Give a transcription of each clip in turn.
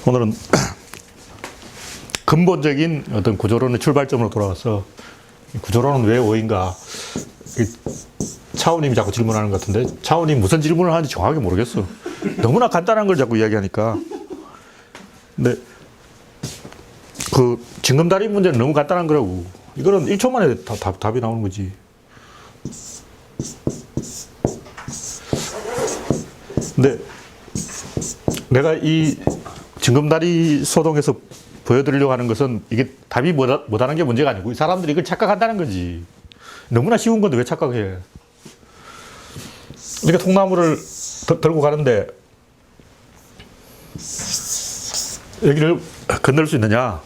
오늘은 근본적인 어떤 구조론의 출발점으로 돌아와서 구조론은 왜 O인가? 차오님이 자꾸 질문하는 것 같은데 차오님 무슨 질문을 하는지 정확하게 모르겠어. 너무나 간단한 걸 자꾸 이야기하니까. 근데 그 징검다리 문제는 너무 간단한 거라고. 이거는 1초 만에 답이 나오는 거지. 근데 내가 이 징검다리 소동에서 보여드리려고 하는 것은 이게 답이 못하는 게 문제가 아니고 이 사람들이 이걸 착각한다는 거지. 너무나 쉬운 건데 왜 착각해? 이렇게 통나무를 들고 가는데 여기를 건널 수 있느냐?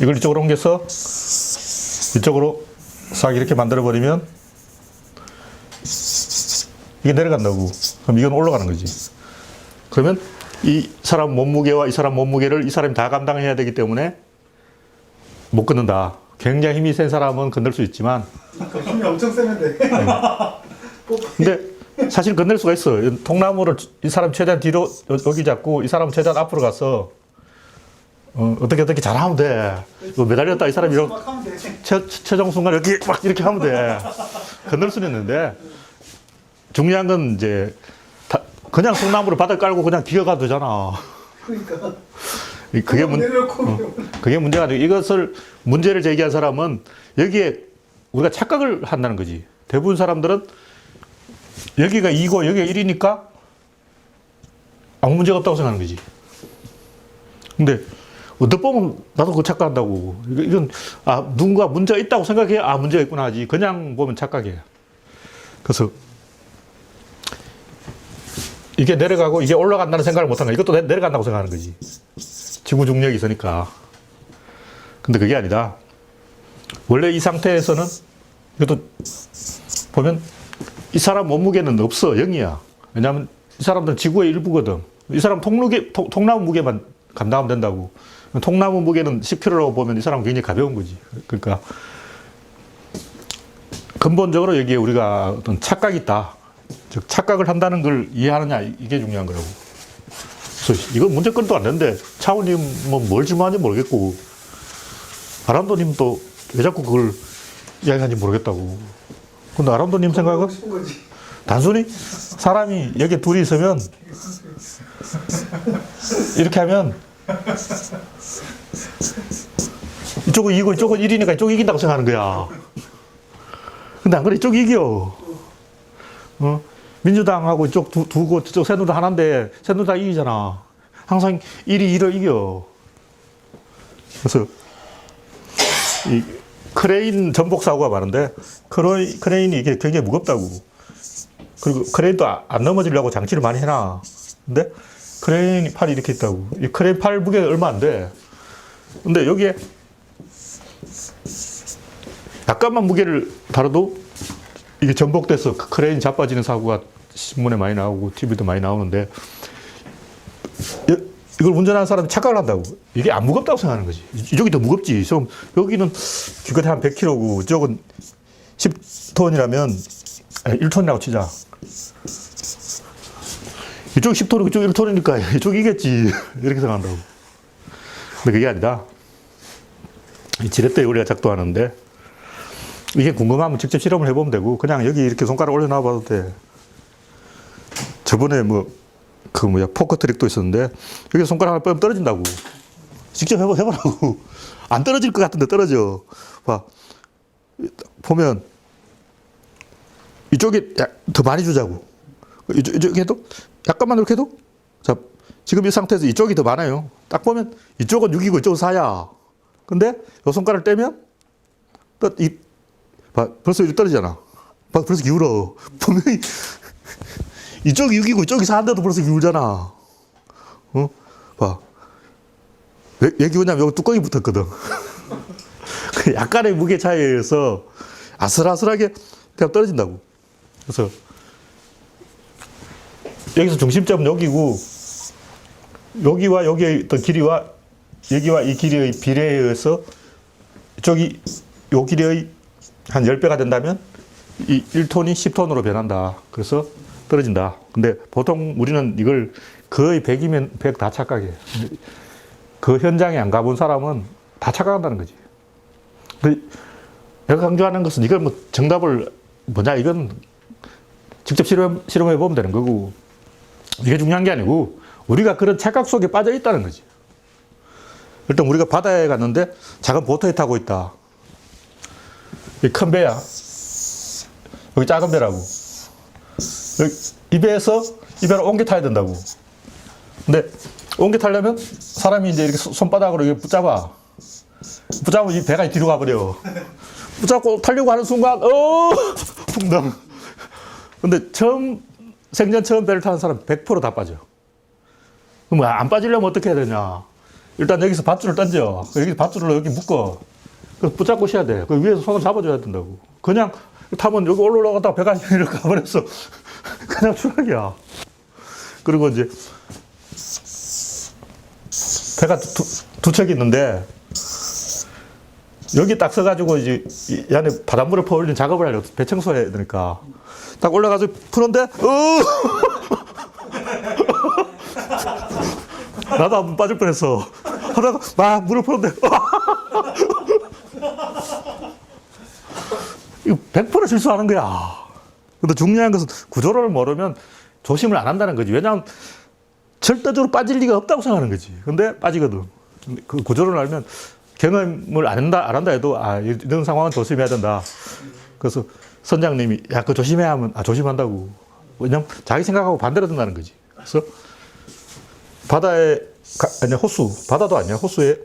이걸 이쪽으로 옮겨서 이쪽으로 싹 이렇게 만들어버리면 이게 내려간다고. 그럼 이건 올라가는 거지. 그러면 이 사람 몸무게와 이 사람 몸무게를 이 사람이 다 감당해야 되기 때문에 못 건넌다. 굉장히 힘이 센 사람은 건널 수 있지만 힘이 엄청 세는데. 근데 사실 건널 수가 있어. 통나무를 이 사람 최대한 뒤로 여기 잡고 이 사람은 최대한 앞으로 가서 어떻게 잘하면 돼. 매달렸다 이 사람이 이렇게 최종 순간 여기 막 이렇게 하면 돼. 건널 수는 있는데 중요한 건 이제 그냥 통나무를 바닥 깔고 그냥 기어가도 되잖아. 그러니까. 그게 문제가 아니고 이것을 문제를 제기한 사람은 여기에 우리가 착각을 한다는 거지. 대부분 사람들은 여기가 2고 여기가 1이니까 아무 문제가 없다고 생각하는 거지. 근데 어떻게 보면 나도 그거 착각한다고. 이건 누군가 문제가 있다고 생각해야 문제가 있구나 하지. 그냥 보면 착각이에요. 그래서 이게 내려가고 이게 올라간다는 생각을 못하는 거야. 이것도 내려간다고 생각하는 거지. 지구 중력이 있으니까. 근데 그게 아니다. 원래 이 상태에서는 이것도 보면 이 사람 몸무게는 없어. 0이야. 왜냐하면 이 사람들은 지구의 일부거든. 이 사람 통나무 무게만 감당하면 된다고. 통나무 무게는 10kg라고 보면 이 사람은 굉장히 가벼운 거지. 그러니까 근본적으로 여기에 우리가 어떤 착각이 있다. 즉 착각을 한다는 걸 이해하느냐 이게 중요한 거라고. 그래서 이건 문제건도 안 되는데 차우님 뭘 질문하는지 모르겠고 아람도님 또 왜 자꾸 그걸 이야기하는지 모르겠다고. 근데 아람도님 생각은 단순히 사람이 여기 둘이 있으면 이렇게 하면 이쪽은 2고 이쪽은 1이니까 이쪽이 이긴다고 생각하는 거야. 근데 안 그래. 이쪽이 이겨. 민주당하고 이쪽 두고 저쪽 새누리당 하나인데 새누리당 이기잖아. 항상 1이 1을 이겨. 그래서 이 크레인 전복 사고가 많은데 크레인이 이게 굉장히 무겁다고. 그리고 크레인도 안 넘어지려고 장치를 많이 해놔. 근데 크레인 팔이 이렇게 있다고. 이 크레인 팔 무게가 얼마 안 돼. 근데 여기에 약간만 무게를 다뤄도 이게 전복돼서 크레인 자빠지는 사고가 신문에 많이 나오고 TV도 많이 나오는데 이걸 운전하는 사람이 착각을 한다고. 이게 안 무겁다고 생각하는 거지. 이쪽이 더 무겁지. 여기는 기껏해 한 100kg고 이쪽은 10톤이라면 1톤이라고 치자. 이쪽이 10톤이고 이쪽이 1톤이니까 이쪽이 이겠지. 이렇게 생각한다고. 근데 그게 아니다. 지렛대 우리가 작동하는데 이게 궁금하면 직접 실험을 해보면 되고 그냥 여기 이렇게 손가락 올려놔 봐도 돼. 저번에 포커 트릭도 있었는데 여기 손가락 하나 빼면 떨어진다고. 직접 해보라고. 안 떨어질 것 같은데 떨어져. 봐. 보면 이쪽이 더 많이 주자고. 이쪽에 해도 약간만 이렇게 해도 자 지금 이 상태에서 이쪽이 더 많아요. 딱 보면 이쪽은 6이고 이쪽은 4야. 근데 이 손가락을 떼면 벌써 이렇게 떨어지잖아. 벌써 기울어. 분명히 이쪽이 6이고 이쪽이 4인데도 벌써 기울잖아. 봐. 왜 기우냐면 여기 뚜껑이 붙었거든. 약간의 무게 차이에서 아슬아슬하게 그냥 떨어진다고. 그래서 여기서 중심점은 여기고 여기와 여기의 어떤 길이와 여기와 이 길이의 비례에 의해서 이쪽이 요 길이의 한 10배가 된다면 이 1톤이 10톤으로 변한다. 그래서 떨어진다. 근데 보통 우리는 이걸 거의 100이면 100 다 착각이에요. 그 현장에 안 가본 사람은 다 착각한다는 거지. 내가 강조하는 것은 이걸 뭐 정답을 뭐냐, 이건 직접 실험해 보면 되는 거고, 이게 중요한 게 아니고, 우리가 그런 착각 속에 빠져 있다는 거지. 일단 우리가 바다에 갔는데 작은 보트에 타고 있다. 이 큰 배야. 여기 작은 배라고. 여기 이 배에서 이 배를 옮겨 타야 된다고. 근데 옮겨 타려면 사람이 이제 이렇게 손바닥으로 이렇게 붙잡아. 붙잡으면 이 배가 뒤로 가버려. 붙잡고 타려고 하는 순간, 풍덩. 근데 생전 처음 배를 타는 사람 100%다 빠져. 그럼 안 빠지려면 어떻게 해야 되냐. 일단 여기서 밧줄을 던져. 여기 밧줄을 여기 묶어. 그래서 붙잡고 쉬어야 돼. 그 위에서 손을 잡아줘야 된다고. 그냥 타면 여기 올라가다가 배가 이렇게 가버렸어. 그냥 추락이야. 그리고 이제 배가 두 척이 있는데 여기 딱 서가지고 이제 이 안에 바닷물을 퍼올리는 작업을 하려고 배 청소해야 되니까 딱 올라가서 푸는데 나도 한번 빠질 뻔했어. 하다가 막 물을 푸는데 이거 100% 실수하는 거야. 근데 중요한 것은 구조를 모르면 조심을 안 한다는 거지. 왜냐하면 절대적으로 빠질 리가 없다고 생각하는 거지. 근데 빠지거든. 그 구조를 알면 경험을 안 한다 해도 이런 상황은 조심해야 된다. 그래서 선장님이 야, 그거 조심해야 하면 조심한다고. 왜냐면 자기 생각하고 반대로 된다는 거지. 그래서 바다에 아니 호수, 바다도 아니야. 호수에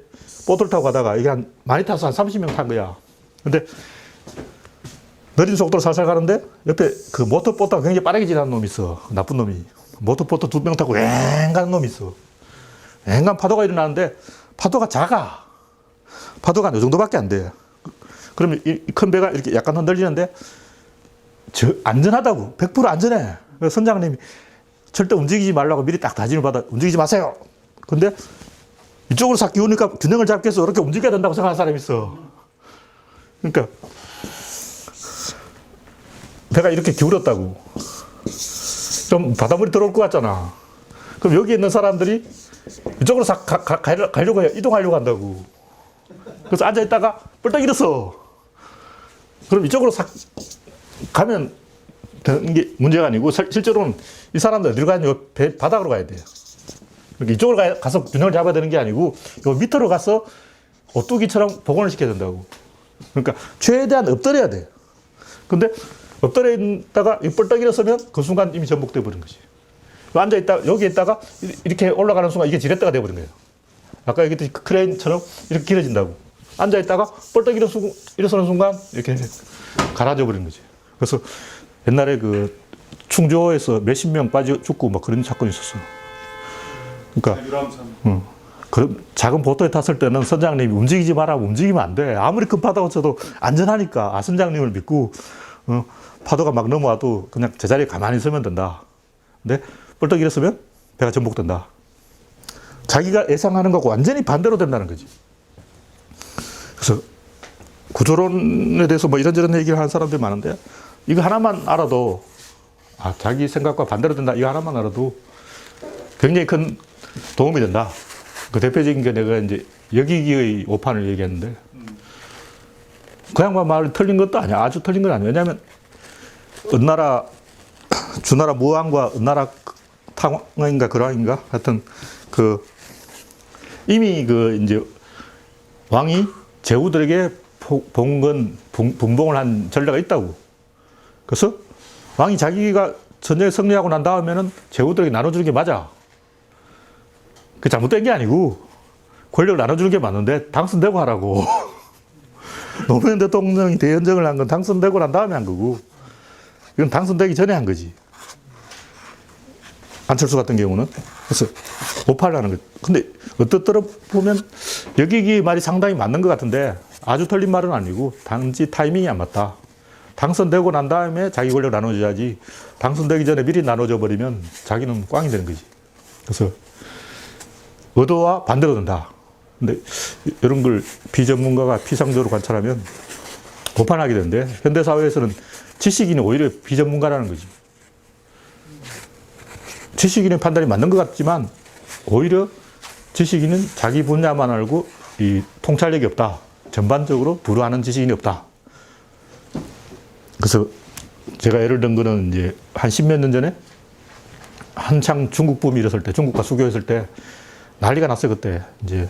보트를 타고 가다가 이게 많이 타서 한 30명 탄 거야. 근데 느린 속도로 살살 가는데 옆에 그 모터보트가 굉장히 빠르게 지나는 놈이 있어. 나쁜 놈이. 모터보트 2명 타고 엥 가는 놈이 있어. 엥간 파도가 일어나는데 파도가 작아. 파도가 이 정도밖에 안 돼. 그러면 이 큰 배가 이렇게 약간 흔들리는데 안전하다고. 100% 안전해. 그래서 선장님이 절대 움직이지 말라고 미리 딱 다짐을 받아. 움직이지 마세요. 근데 이쪽으로 싹 기우니까 균형을 잡기 위해서 이렇게 움직여야 된다고 생각하는 사람이 있어. 그러니까 배가 이렇게 기울었다고. 좀 바닷물이 들어올 것 같잖아. 그럼 여기 있는 사람들이 이쪽으로 싹 가려고 해요. 이동하려고 한다고. 그래서 앉아있다가 뻘떡 일었어. 그럼 이쪽으로 싹 가면 되는 게 문제가 아니고 실제로는 이 사람들 어디로 가냐? 배 바닥으로 가야 돼요. 이쪽으로 가서 균형을 잡아야 되는 게 아니고 요 밑으로 가서 오뚜기처럼 복원을 시켜야 된다고. 그러니까 최대한 엎드려야 돼. 근데 엎드려 있다가 뻘떡 일어서면 그 순간 이미 전복돼 버린 거지. 앉아있다 여기에 있다가 이렇게 올라가는 순간 이게 지렛대가 돼버린 거예요. 아까 얘기했듯이 크레인처럼 이렇게 길어진다고. 앉아있다가 뻘떡 일어서는 순간 이렇게 가라져 버린 거지. 그래서 옛날에 그 충주호에서 몇십 명 빠져 죽고 막 그런 사건이 있었어. 그러니까 그런 작은 보트에 탔을 때는 선장님이 움직이지 마라. 움직이면 안 돼. 아무리 큰 파도가 쳐도 안전하니까 선장님을 믿고 파도가 막 넘어와도 그냥 제자리에 가만히 있으면 된다. 근데 뻘떡 일어서면 배가 전복된다. 자기가 예상하는 거하고 완전히 반대로 된다는 거지. 그래서 구조론에 대해서 뭐 이런저런 얘기를 하는 사람들이 많은데 이거 하나만 알아도 자기 생각과 반대로 된다. 이거 하나만 알아도 굉장히 큰 도움이 된다. 그 대표적인 게 내가 이제 여기기의 오판을 얘기했는데 그 양반 말이 틀린 것도 아니야. 아주 틀린 건 아니야. 왜냐하면 은나라 주나라 무왕과 은나라 탕왕인가 그랑인가 하여튼 그 이미 그 이제 왕이 제후들에게 봉건 분봉을 한 전례가 있다고. 그래서 왕이 자기가 전쟁에 승리하고 난 다음에는 제후들에게 나눠주는 게 맞아. 그 잘못된 게 아니고 권력을 나눠주는 게 맞는데 당선되고 하라고. 노무현 대통령이 대연정을 한 건 당선되고 난 다음에 한 거고 이건 당선되기 전에 한 거지. 안철수 같은 경우는. 그래서 오판을 하는 거지. 근데 어떻더라 보면 여기 말이 상당히 맞는 것 같은데 아주 틀린 말은 아니고 단지 타이밍이 안 맞다. 당선되고 난 다음에 자기 권력 나눠줘야지 당선되기 전에 미리 나눠줘 버리면 자기는 꽝이 되는 거지. 그래서 의도와 반대로 된다. 근데 이런 걸 비전문가가 피상적으로 관찰하면 오판하게 되는데 현대사회에서는 지식인이 오히려 비전문가라는 거지. 지식인의 판단이 맞는 것 같지만 오히려 지식인은 자기 분야만 알고 이 통찰력이 없다. 전반적으로 불우하는 지식인이 없다. 그래서 제가 예를 든 거는 이제 한 10몇 년 전에 한창 중국 붐이 일었을 때, 중국과 수교했을 때 난리가 났어요, 그때. 이제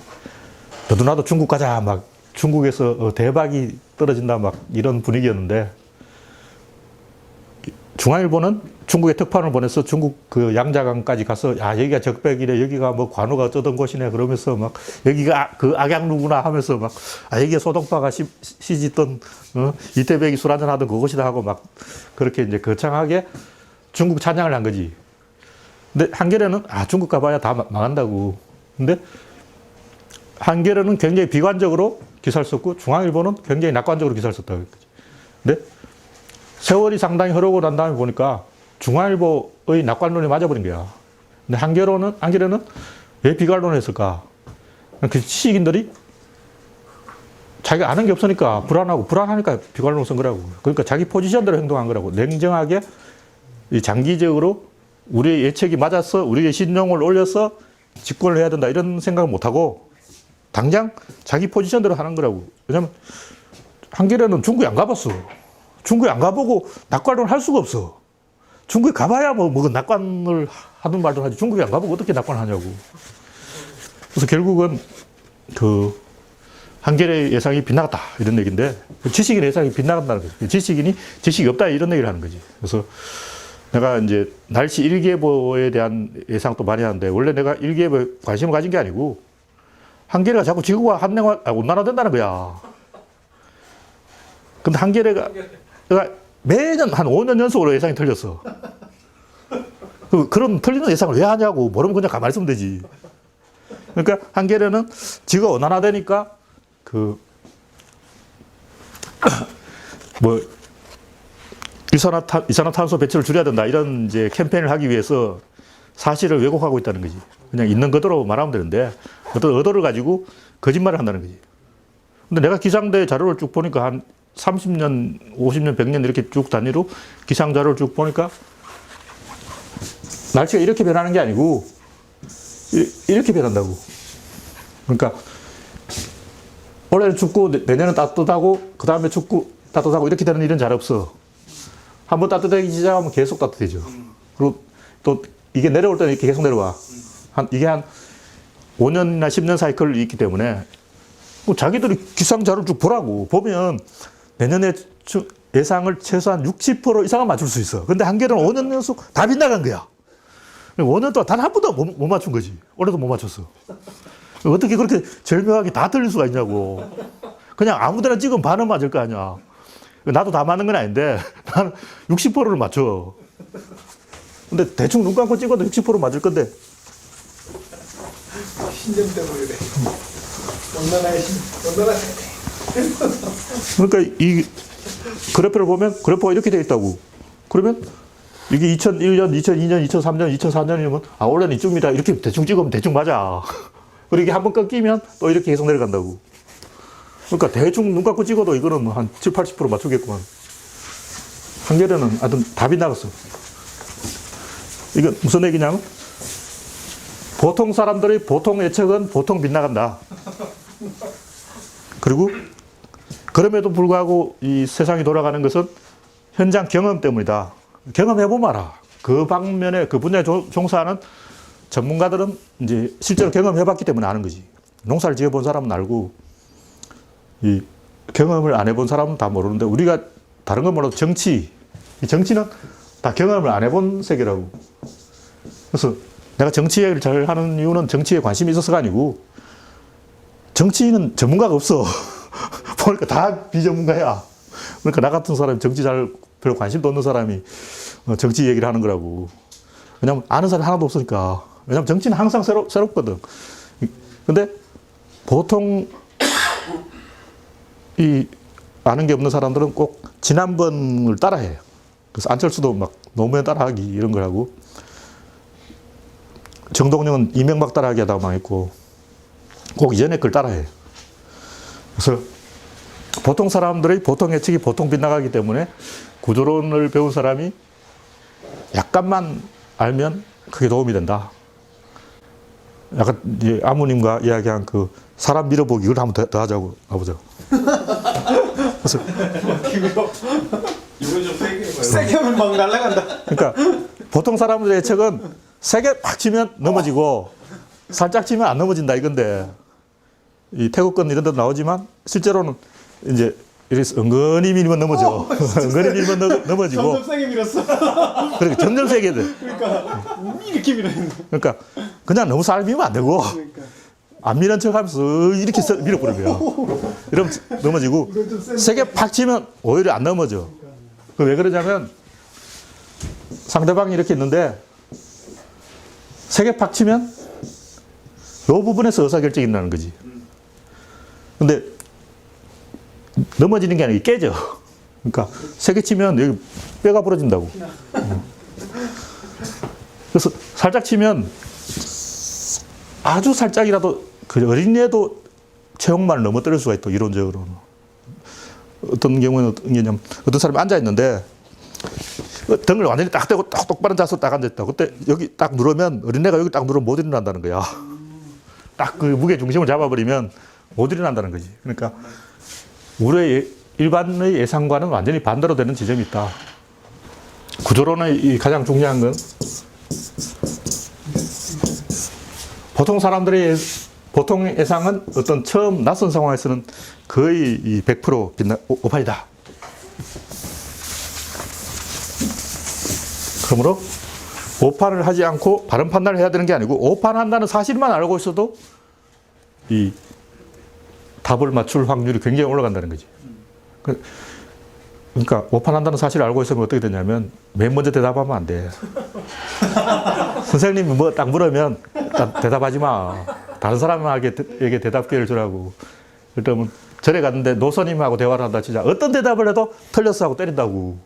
너도 나도 중국 가자. 막 중국에서 대박이 떨어진다. 막 이런 분위기였는데 중앙일보는 중국에 특파원을 보내서 중국 그 양자강까지 가서 야, 여기가 적백이래. 여기가 뭐 관우가 떠던 곳이네. 그러면서 막 여기가 그 악양루구나 하면서 막 아, 여기가 소동파가 시짓던 이태백이 술 한잔 하던 그곳이다 하고 막 그렇게 이제 거창하게 중국 찬양을 한 거지. 근데 한겨레는 아, 중국 가봐야 다 망한다고. 근데 한겨레는 굉장히 비관적으로 기사를 썼고 중앙일보는 굉장히 낙관적으로 기사를 썼다고 했거지. 근데 세월이 상당히 흐르고 난 다음에 보니까 중앙일보의 낙관론이 맞아버린 거야. 근데 한겨레는 왜 비관론을 했을까? 그 지식인들이 자기가 아는 게 없으니까 불안하니까 비관론을 쓴 거라고. 그러니까 자기 포지션대로 행동한 거라고. 냉정하게 장기적으로 우리의 예측이 맞았어. 우리의 신용을 올려서 집권을 해야 된다. 이런 생각을 못하고 당장 자기 포지션대로 하는 거라고. 왜냐면 한겨레는 중국에 안 가봤어. 중국에 안 가보고 낙관을 할 수가 없어. 중국에 가봐야 뭐 낙관을 하든 말든 하지. 중국에 안 가보고 어떻게 낙관을 하냐고. 그래서 결국은 그 한겨레 예상이 빗나갔다 이런 얘기인데 지식인의 예상이 빗나간다는 거지. 지식인이 지식이 없다 이런 얘기를 하는 거지. 그래서 내가 이제 날씨 일기예보에 대한 예상도 많이 하는데 원래 내가 일기예보에 관심을 가진 게 아니고 한겨레가 자꾸 지구가 온난화된다는 거야. 근데 한겨레가 매년 한 5년 연속으로 예상이 틀렸어. 그런 틀리는 예상을 왜 하냐고. 모르면 그냥 가만히 있으면 되지. 그러니까 한겨레는 지구가 온난화되니까 이산화탄소 배출을 줄여야 된다. 이런 이제 캠페인을 하기 위해서 사실을 왜곡하고 있다는 거지. 그냥 있는 그대로 말하면 되는데 어떤 의도를 가지고 거짓말을 한다는 거지. 근데 내가 기상대 자료를 쭉 보니까 한 30년, 50년, 100년 이렇게 쭉 단위로 기상 자료를 쭉 보니까 날씨가 이렇게 변하는 게 아니고 이렇게 변한다고. 그러니까 올해는 춥고 내년은 따뜻하고 그 다음에 춥고 따뜻하고 이렇게 되는 일은 잘 없어. 한번 따뜻해지기 시작하면 계속 따뜻해져. 그리고 또 이게 내려올 때는 이렇게 계속 내려와. 이게 한 5년이나 10년 사이클이 있기 때문에 뭐 자기들이 기상 자료를 쭉 보라고. 보면 내년에 예상을 최소한 60% 이상은 맞출 수 있어. 근데 한겨레는 5년 연속 다 빗나간 거야. 5년 동안 단 한 번도 못 맞춘 거지. 올해도 못 맞췄어. 어떻게 그렇게 절묘하게 다 틀릴 수가 있냐고. 그냥 아무 데나 찍으면 반은 맞을 거 아니야. 나도 다 맞는 건 아닌데 나는 60%를 맞춰. 근데 대충 눈 감고 찍어도 60% 맞을 건데. 신념 때문에 그래. 온난화에 그러니까 이 그래프를 보면 그래프가 이렇게 되어 있다고. 그러면 이게 2001년, 2002년, 2003년, 2004년이면 아 원래는 이쯤이다. 이렇게 대충 찍으면 대충 맞아. 그리고 이게 한번 꺾이면 또 이렇게 계속 내려간다고. 그러니까 대충 눈 감고 찍어도 이거는 한 7, 80% 맞추겠구만. 한겨레는 하여튼 답이 나갔어. 이건 무슨 얘기냐면 보통 사람들의 보통 예측은 보통 빗나간다. 그리고 그럼에도 불구하고 이 세상이 돌아가는 것은 현장 경험 때문이다. 경험해보면 알아. 그 방면에 그 분야에 종사하는 전문가들은 이제 실제로 경험해봤기 때문에 아는 거지. 농사를 지어본 사람은 알고 이 경험을 안 해본 사람은 다 모르는데 우리가 다른 건 몰라도 이 정치는 다 경험을 안 해본 세계라고. 그래서 내가 정치 얘기를 잘 하는 이유는 정치에 관심이 있어서가 아니고 정치인은 전문가가 없어. 보니까 다 비전문가야. 그러니까 나 같은 사람이 정치 별로 관심도 없는 사람이 정치 얘기를 하는 거라고. 왜냐면 아는 사람이 하나도 없으니까. 왜냐면 정치는 항상 새롭거든. 근데 보통 이 아는 게 없는 사람들은 꼭 지난번을 따라해. 그래서 안철수도 막 노무현 따라하기 이런 걸 하고 정동영은 이명박 따라하기 하다가 망했고 꼭 이전에 걸 따라해. 그래서 보통 사람들의 보통 예측이 보통 빗나가기 때문에 구조론을 배운 사람이 약간만 알면 크게 도움이 된다. 약간 이제 아무님과 이야기한 그 사람 밀어보기 이걸 한번 더 하자고 가보죠. 그래서 이건 좀 세게 해봐요. 세게 하면 막 날아간다. 그러니까 보통 사람들의 척은 세게 팍 치면 넘어지고 살짝 치면 안 넘어진다 이건데 이 태국권 이런 데도 나오지만 실제로는 이제 이래서 은근히 밀면 넘어져. 은근히 밀면 넘어지고. 점점 세게 밀었어. 그러니까 점점 세게 돼. 그러니까 이렇게 밀었는데. 그러니까 그냥 너무 살 밀면 안 되고 그러니까 안 미는 척 하면서 이렇게 밀어버리면 이러면 넘어지고 이건 좀 센데. 세게 팍 치면 오히려 안 넘어져. 그 왜 그러냐면 상대방이 이렇게 있는데 세게 팍 치면 이 부분에서 의사결정이 일어나는 거지. 근데 넘어지는 게 아니라 깨져. 그러니까 세게 치면 여기 뼈가 부러진다고. 그래서 살짝 치면 아주 살짝이라도 그 어린애도 체형만을 넘어뜨릴 수가 있다. 이론적으로는. 어떤 경우에는 어떤 게냐면 어떤 사람이 앉아 있는데 등을 완전히 딱 대고 딱 똑바른 자세로 딱 앉아있다. 그때 여기 딱 누르면 어린애가 여기 딱 누르면 못 일어난다는 거야. 딱 그 무게 중심을 잡아버리면 못 일어난다는 거지. 그러니까 우리의 일반의 예상과는 완전히 반대로 되는 지점이 있다. 구조론의 이 가장 중요한 건 보통 사람들의 보통 예상은 어떤 처음 낯선 상황에서는 거의 이 100% 오판이다. 그러므로 오판을 하지 않고 바른 판단을 해야 되는 게 아니고 오판한다는 사실만 알고 있어도 이 답을 맞출 확률이 굉장히 올라간다는 거지. 그러니까 오판한다는 사실을 알고 있으면 어떻게 되냐면 맨 먼저 대답하면 안 돼. 선생님이 뭐 딱 물으면 대답하지 마. 다른 사람에게 대답 기회를 주라고. 그러면 절에 갔는데 노선님하고 대화를 한다 진짜 어떤 대답을 해도 틀렸어 하고 때린다고.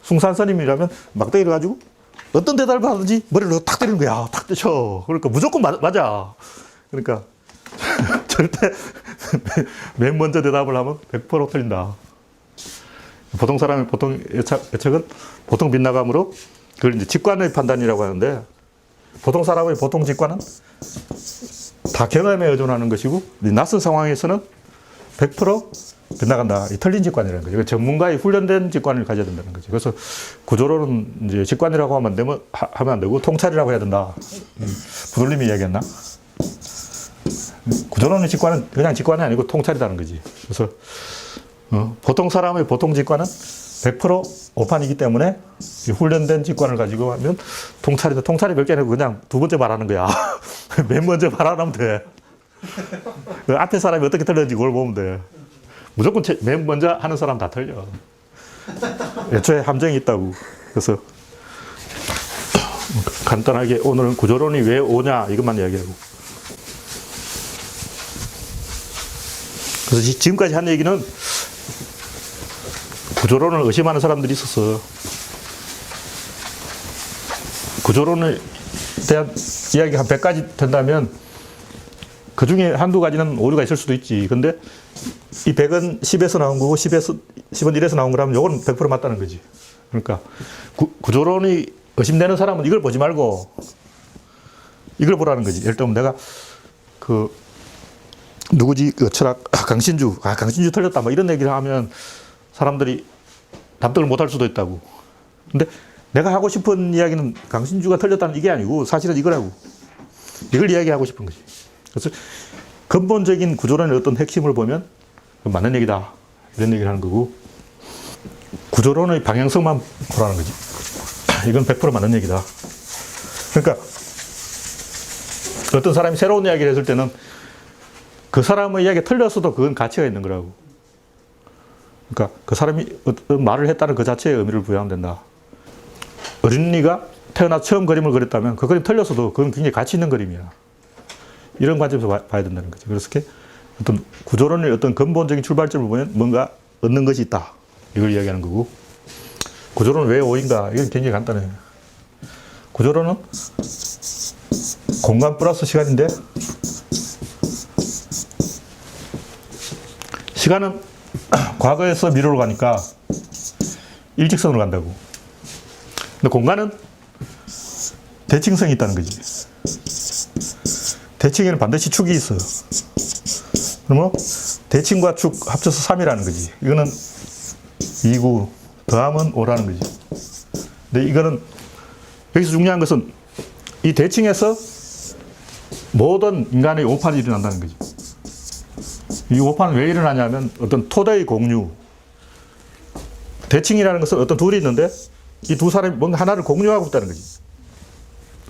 숭산스님이라면 막대기를 가지고 어떤 대답을 하든지 머리를 탁 때리는 거야. 탁 때쳐. 그러니까 무조건 맞아. 그러니까 절대 맨 먼저 대답을 하면 100% 틀린다. 보통 사람의 보통 예측은 보통 빗나감으로 그걸 이제 직관의 판단이라고 하는데 보통 사람의 보통 직관은 다 경험에 의존하는 것이고 낯선 상황에서는 100% 빗나간다. 이 틀린 직관이라는 거죠. 전문가의 훈련된 직관을 가져야 된다는 거죠. 그래서 구조론은 이제 직관이라고 하면 안 되고 통찰이라고 해야 된다. 부들님이 이야기했나? 구조론의 직관은 그냥 직관이 아니고 통찰이라는 거지. 그래서 보통 사람의 보통 직관은 100% 오판이기 때문에 이 훈련된 직관을 가지고 하면 통찰이다. 통찰이 몇 개 아니고 그냥 두 번째 말하는 거야. 맨 먼저 말하면 돼. 그 앞에 사람이 어떻게 틀렸는지 그걸 보면 돼. 무조건 맨 먼저 하는 사람 다 틀려. 애초에 함정이 있다고. 그래서 간단하게 오늘은 구조론이 왜 오냐 이것만 이야기하고. 그래서 지금까지 한 얘기는 구조론을 의심하는 사람들이 있었어. 구조론에 대한 이야기 한 100가지 된다면 그 중에 한두 가지는 오류가 있을 수도 있지. 근데 이 100은 10에서 나온 거고 10은 1에서 나온 거라면 요거는 100% 맞다는 거지. 그러니까 구조론이 의심되는 사람은 이걸 보지 말고 이걸 보라는 거지. 예를 들면 내가 그 누구지 그 철학 강신주 틀렸다 뭐 이런 얘기를 하면 사람들이 납득을 못할 수도 있다고. 근데 내가 하고 싶은 이야기는 강신주가 틀렸다는 이게 아니고 사실은 이거라고. 이걸 이야기하고 싶은 거지. 그래서 근본적인 구조론의 어떤 핵심을 보면 맞는 얘기다. 이런 얘기를 하는 거고 구조론의 방향성만 보라는 거지. 이건 100% 맞는 얘기다. 그러니까 어떤 사람이 새로운 이야기를 했을 때는 그 사람의 이야기가 틀렸어도 그건 가치가 있는 거라고. 그러니까 그 사람이 어떤 말을 했다는 그 자체의 의미를 부여하면 된다. 어린이가 태어나 처음 그림을 그렸다면 그 그림 틀렸어도 그건 굉장히 가치 있는 그림이야. 이런 관점에서 봐야 된다는 거죠. 그래서 어떤 구조론의 어떤 근본적인 출발점을 보면 뭔가 얻는 것이 있다. 이걸 이야기하는 거고. 구조론은 왜 O인가? 이건 굉장히 간단해요. 구조론은 공간 플러스 시간인데 시간은 과거에서 미래로 가니까 일직선으로 간다고. 근데 공간은 대칭성이 있다는 거지. 대칭에는 반드시 축이 있어. 그러면 대칭과 축 합쳐서 3이라는 거지. 이거는 2구 더하면 5라는 거지. 근데 이거는 여기서 중요한 것은 이 대칭에서 모든 인간의 오판이 일어난다는 거지. 이 오판은 왜 일어나냐면 어떤 토대의 공유. 대칭이라는 것은 어떤 둘이 있는데 이 두 사람이 뭔가 하나를 공유하고 있다는 거지.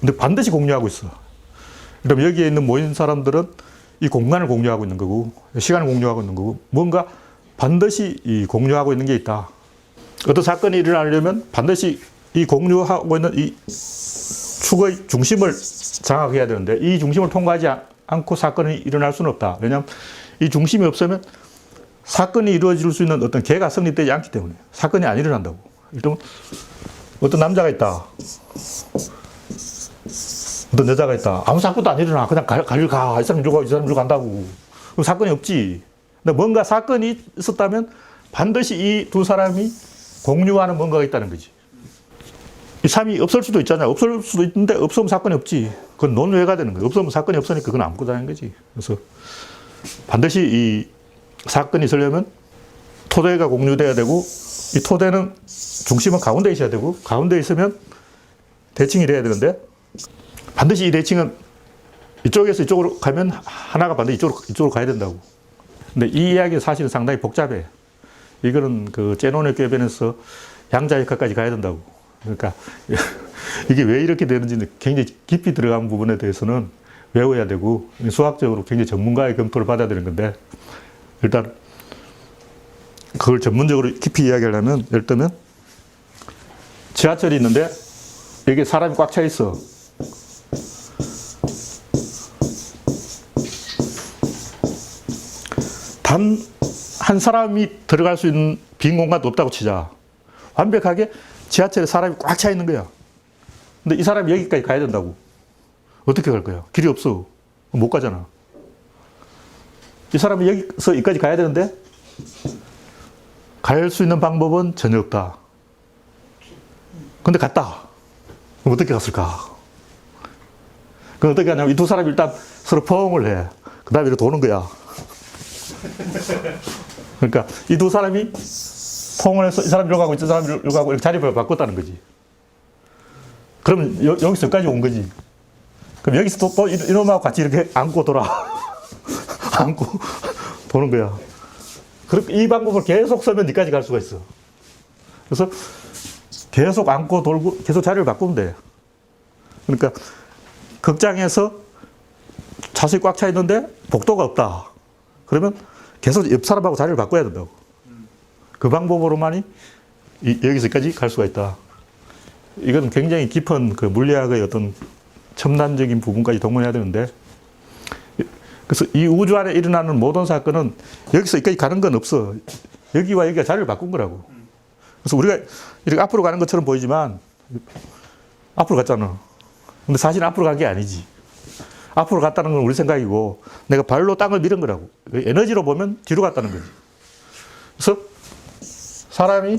근데 반드시 공유하고 있어. 그럼 여기에 있는 모인 사람들은 이 공간을 공유하고 있는 거고, 시간을 공유하고 있는 거고, 뭔가 반드시 이 공유하고 있는 게 있다. 어떤 사건이 일어나려면 반드시 이 공유하고 있는 이 축의 중심을 장악해야 되는데 이 중심을 통과하지 않고 사건이 일어날 수는 없다. 왜냐하면 이 중심이 없으면 사건이 이루어질 수 있는 어떤 계가 성립되지 않기 때문에 사건이 안 일어난다고. 일단 어떤 남자가 있다. 어떤 여자가 있다. 아무 사건도 안 일어나. 그냥 갈 가. 이 사람 이리로 가. 이 사람 이리로 간다고. 그럼 사건이 없지. 근데 뭔가 사건이 있었다면 반드시 이 두 사람이 공유하는 뭔가가 있다는 거지. 이 3이 없을 수도 있잖아요. 없을 수도 있는데 없으면 사건이 없지. 그건 논외가 되는 거예요. 없으면 사건이 없으니까 그건 아무것도 아닌 거지. 그래서 반드시 이 사건이 있으려면 토대가 공유돼야 되고 이 토대는 중심은 가운데 있어야 되고 가운데 있으면 대칭이 돼야 되는데 반드시 이 대칭은 이쪽에서 이쪽으로 가면 하나가 반드시 이쪽으로 가야 된다고. 근데 이 이야기는 사실은 상당히 복잡해. 이거는 그 제논의 궤변에서 양자역학까지 가야 된다고. 그러니까 이게 왜 이렇게 되는지는 굉장히 깊이 들어간 부분에 대해서는 외워야 되고 수학적으로 굉장히 전문가의 검토를 받아야 되는 건데 일단 그걸 전문적으로 깊이 이야기하려면 예를 들면 지하철이 있는데 여기 사람이 꽉 차 있어. 단 한 사람이 들어갈 수 있는 빈 공간도 없다고 치자. 완벽하게 지하철에 사람이 꽉 차 있는 거야. 근데 이 사람이 여기까지 가야 된다고. 어떻게 갈 거야? 길이 없어. 못 가잖아. 이 사람이 여기서 여기까지 가야 되는데 갈 수 있는 방법은 전혀 없다. 근데 갔다. 그럼 어떻게 갔을까? 그럼 어떻게 하냐면 이 두 사람이 일단 서로 포옹을 해. 그 다음에 이렇게 도는 거야. 그러니까 이 두 사람이 포옹을 해서 이 사람이 이러고 가고 이 사람이 이러고 가고 이렇게 자리를 바꿨다는 거지. 그러면 여기서까지 온 거지. 그럼 여기서 또 이놈하고 같이 이렇게 안고 돌아. 안고 도는 거야. 그럼 이 방법을 계속 쓰면 여기까지 갈 수가 있어. 그래서 계속 안고 돌고 계속 자리를 바꾸면 돼. 그러니까 극장에서 좌석이 꽉 차 있는데 복도가 없다. 그러면 계속 옆 사람하고 자리를 바꿔야 된다고. 그 방법으로만이 여기서까지 갈 수가 있다. 이건 굉장히 깊은 그 물리학의 어떤 첨단적인 부분까지 동원해야 되는데, 그래서 이 우주 안에 일어나는 모든 사건은 여기서 여기까지 가는 건 없어. 여기와 여기가 자리를 바꾼 거라고. 그래서 우리가 이렇게 앞으로 가는 것처럼 보이지만 앞으로 갔잖아. 근데 사실 앞으로 간 게 아니지. 앞으로 갔다는 건 우리 생각이고 내가 발로 땅을 밀은 거라고. 에너지로 보면 뒤로 갔다는 거지. 그래서 사람이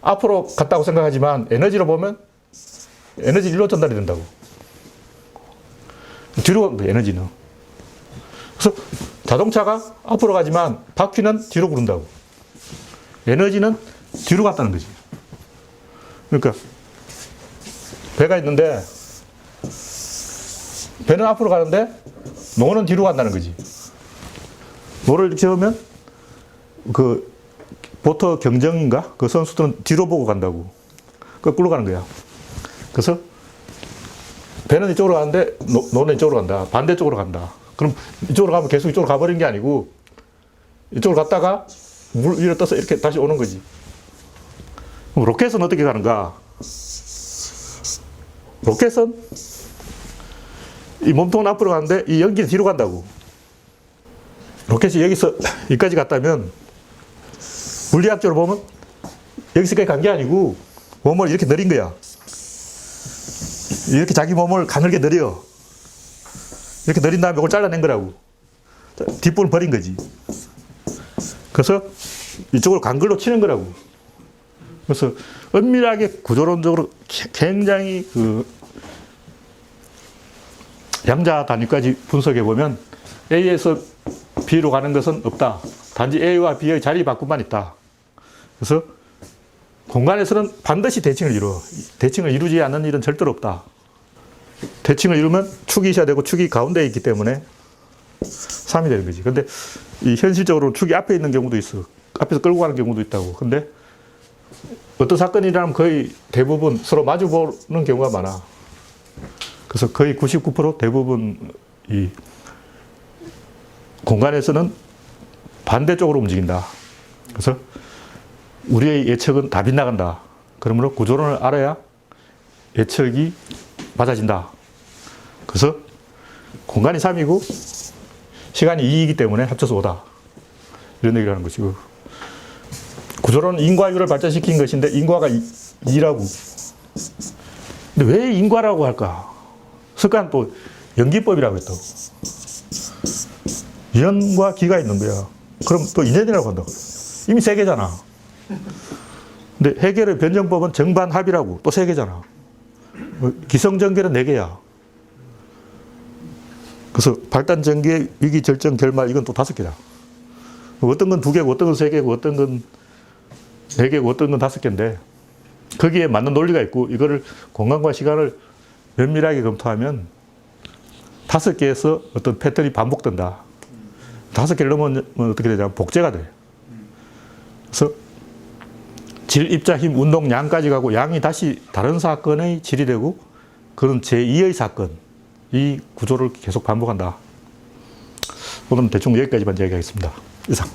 앞으로 갔다고 생각하지만 에너지로 보면 에너지 일로 전달이 된다고. 뒤로 간 거야, 에너지는. 그래서 자동차가 앞으로 가지만 바퀴는 뒤로 구른다고. 에너지는 뒤로 갔다는 거지. 그러니까 배가 있는데 배는 앞으로 가는데 노는 뒤로 간다는 거지. 노를 이렇게 세우면 그 보터 경정인가? 그 선수들은 뒤로 보고 간다고. 거꾸로 가는 거야. 그래서 배는 이쪽으로 가는데 노는 이쪽으로 간다. 반대쪽으로 간다. 그럼 이쪽으로 가면 계속 이쪽으로 가버린 게 아니고 이쪽으로 갔다가 물 위로 떠서 이렇게 다시 오는 거지. 그럼 로켓은 어떻게 가는가? 로켓은 이 몸통은 앞으로 가는데 이 연기는 뒤로 간다고. 로켓이 여기서 여기까지 갔다면 물리학적으로 보면 여기서까지 간 게 아니고 몸을 이렇게 내린 거야. 이렇게 자기 몸을 가늘게 내려. 이렇게 내린 다음에 이걸 잘라낸 거라고. 뒷부분을 버린 거지. 그래서 이쪽으로 간 걸로 치는 거라고. 그래서 엄밀하게 구조론적으로 굉장히 그 양자 단위까지 분석해 보면 A에서 B로 가는 것은 없다. 단지 A와 B의 자리 바꿈만 있다. 그래서 공간에서는 반드시 대칭을 이루어. 대칭을 이루지 않는 일은 절대로 없다. 대칭을 이루면 축이 있어야 되고 축이 가운데에 있기 때문에 3이 되는 거지. 근데 이 현실적으로 축이 앞에 있는 경우도 있어. 앞에서 끌고 가는 경우도 있다고. 근데 어떤 사건이 일어나면 거의 대부분 서로 마주 보는 경우가 많아. 그래서 거의 99% 대부분 이 공간에서는 반대쪽으로 움직인다. 그래서 우리의 예측은 다 빗나간다. 그러므로 구조론을 알아야 예측이 맞아진다. 그래서 공간이 3이고 시간이 2이기 때문에 합쳐서 5다. 이런 얘기를 하는 것이고. 구조론은 인과율을 발전시킨 것인데 인과가 2라고. 근데 왜 인과라고 할까? 습관 또 연기법이라고 했다고. 연과 기가 있는 거야. 그럼 또 인연이라고 한다고. 이미 세 개잖아. 근데 해결의 변정법은 정반합이라고 또 세 개잖아. 기성전결은 네 개야. 그래서 발단, 전개, 위기, 절정, 결말 이건 또 5개다. 어떤 건 2개고 어떤 건 3개고 어떤 건 4개고 어떤 건 5개인데 거기에 맞는 논리가 있고 이거를 공간과 시간을 면밀하게 검토하면 5개에서 어떤 패턴이 반복된다. 5개를 넘으면 어떻게 되냐면 복제가 돼. 그래서 질, 입자, 힘, 운동, 양까지 가고 양이 다시 다른 사건의 질이 되고 그건 제2의 사건. 이 구조를 계속 반복한다. 오늘은 대충 여기까지만 이야기하겠습니다. 이상.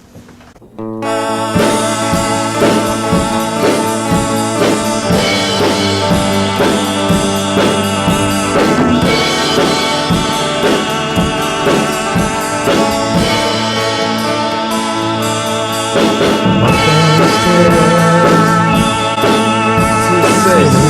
to say